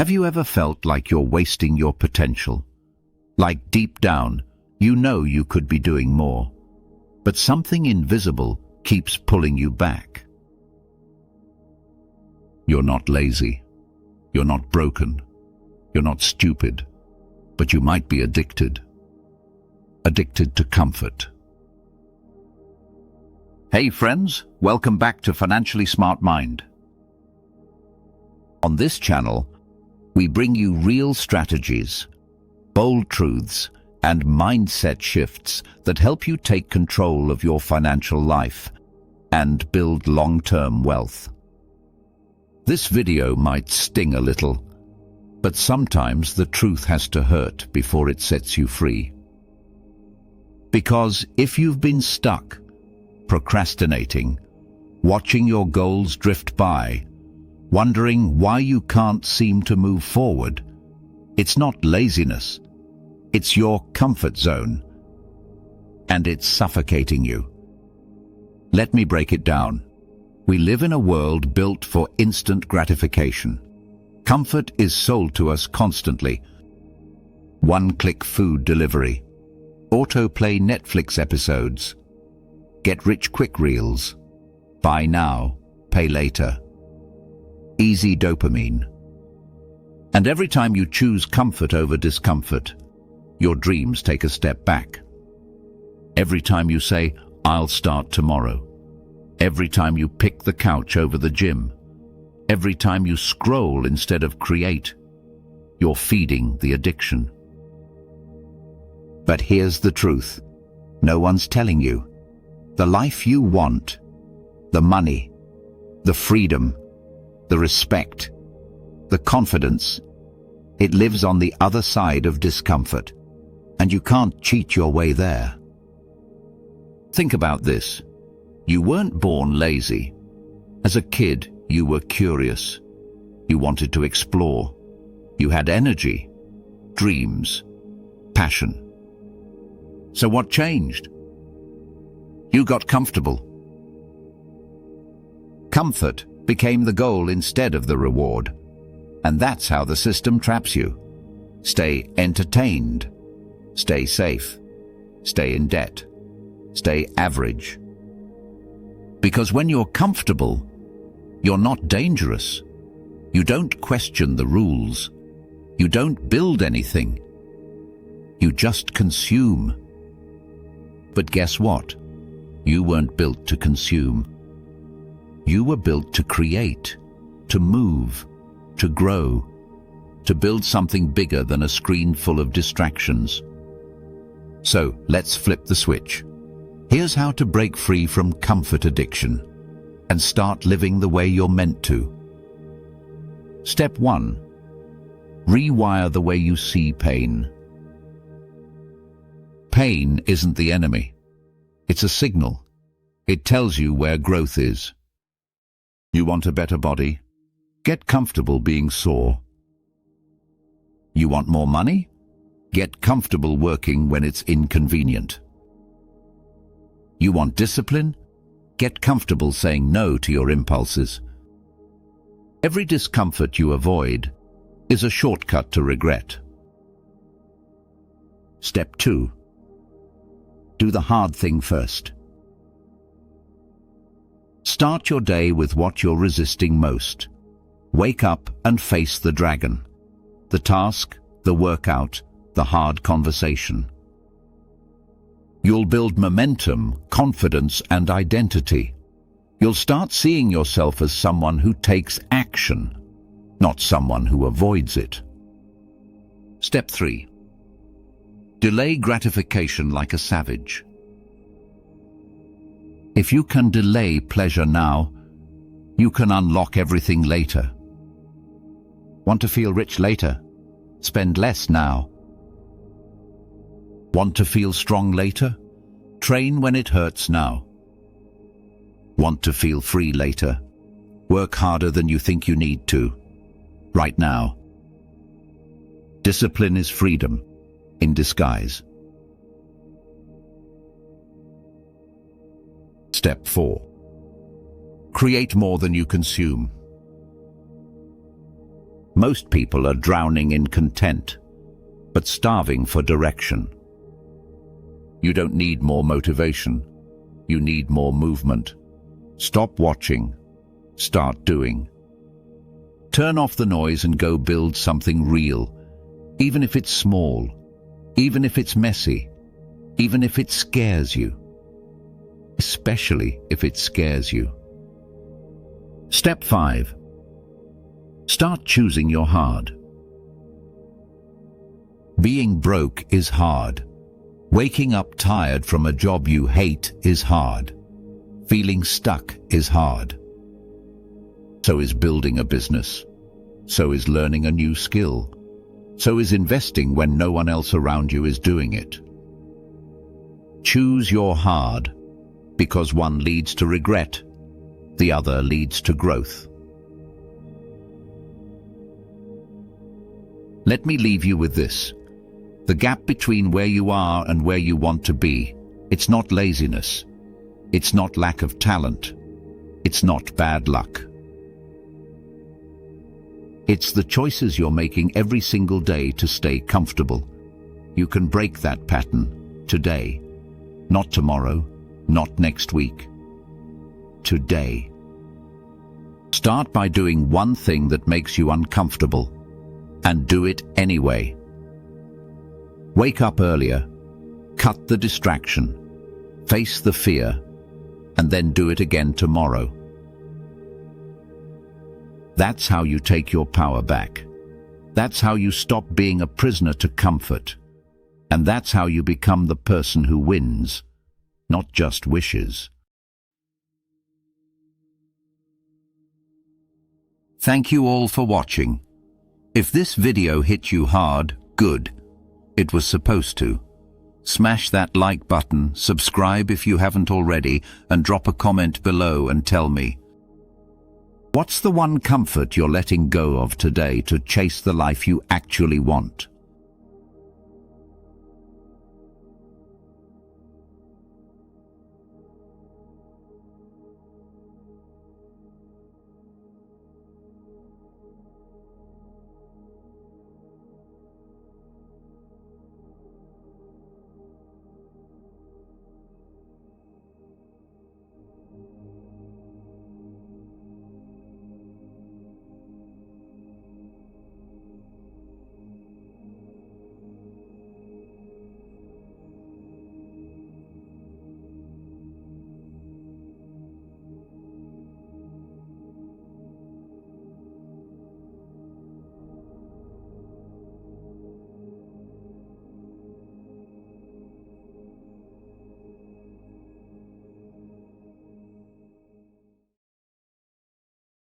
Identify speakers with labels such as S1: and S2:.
S1: Have you ever felt like you're wasting your potential? Like deep down, you know you could be doing more, but something invisible keeps pulling you back. You're not lazy. You're not broken. You're not stupid. But you might be addicted. Addicted to comfort. Hey friends, welcome back to Financially Smart Mind. On this channel, we bring you real strategies, bold truths, and mindset shifts that help you take control of your financial life and build long-term wealth. This video might sting a little, but sometimes the truth has to hurt before it sets you free. Because if you've been stuck, procrastinating, watching your goals drift by, wondering why you can't seem to move forward, it's not laziness, it's your comfort zone, and it's suffocating you. Let me break it down. We live in a world built for instant gratification. Comfort is sold to us constantly. One-click food delivery, autoplay Netflix episodes, get-rich-quick reels, buy now, pay later, easy dopamine. And every time you choose comfort over discomfort, your dreams take a step back. Every time you say, "I'll start tomorrow." Every time you pick the couch over the gym. Every time you scroll instead of create, you're feeding the addiction. But here's the truth. No one's telling you. The life you want, the money, the freedom, the respect, the confidence, it lives on the other side of discomfort, and you can't cheat your way there. Think about this. You weren't born lazy. As a kid, you were curious. You wanted to explore. You had energy, dreams, passion. So what changed? You got comfortable. Comfort became the goal instead of the reward. And that's how the system traps you. Stay entertained. Stay safe. Stay in debt. Stay average. Because when you're comfortable, you're not dangerous. You don't question the rules. You don't build anything. You just consume. But guess what? You weren't built to consume. You were built to create, to move, to grow, to build something bigger than a screen full of distractions. So let's flip the switch. Here's how to break free from comfort addiction and start living the way you're meant to. Step 1. Rewire the way you see pain. Pain isn't the enemy. It's a signal. It tells you where growth is. You want a better body? Get comfortable being sore. You want more money? Get comfortable working when it's inconvenient. You want discipline? Get comfortable saying no to your impulses. Every discomfort you avoid is a shortcut to regret. Step 2. Do the hard thing first. Start your day with what you're resisting most. Wake up and face the dragon. The task, the workout, the hard conversation. You'll build momentum, confidence, and identity. You'll start seeing yourself as someone who takes action, not someone who avoids it. Step 3. Delay gratification like a savage. If you can delay pleasure now, you can unlock everything later. Want to feel rich later? Spend less now. Want to feel strong later? Train when it hurts now. Want to feel free later? Work harder than you think you need to, right now. Discipline is freedom in disguise. Step 4. Create more than you consume. Most people are drowning in content, but starving for direction. You don't need more motivation. You need more movement. Stop watching. Start doing. Turn off the noise and go build something real, even if it's small, even if it's messy, even if it scares you. Especially if it scares you. Step 5. Start choosing your hard. Being broke is hard. Waking up tired from a job you hate is hard. Feeling stuck is hard. So is building a business. So is learning a new skill. So is investing when no one else around you is doing it. Choose your hard, because one leads to regret, the other leads to growth. Let me leave you with this. The gap between where you are and where you want to be, it's not laziness. It's not lack of talent. It's not bad luck. It's the choices you're making every single day to stay comfortable. You can break that pattern today, not tomorrow, not next week. Today. Start by doing one thing that makes you uncomfortable, and do it anyway. Wake up earlier, cut the distraction, face the fear, and then do it again tomorrow. That's how you take your power back. That's how you stop being a prisoner to comfort. And that's how you become the person who wins, not just wishes. Thank you all for watching. If this video hit you hard, good. It was supposed to. Smash that like button, subscribe if you haven't already, and drop a comment below and tell me. What's the one comfort you're letting go of today to chase the life you actually want?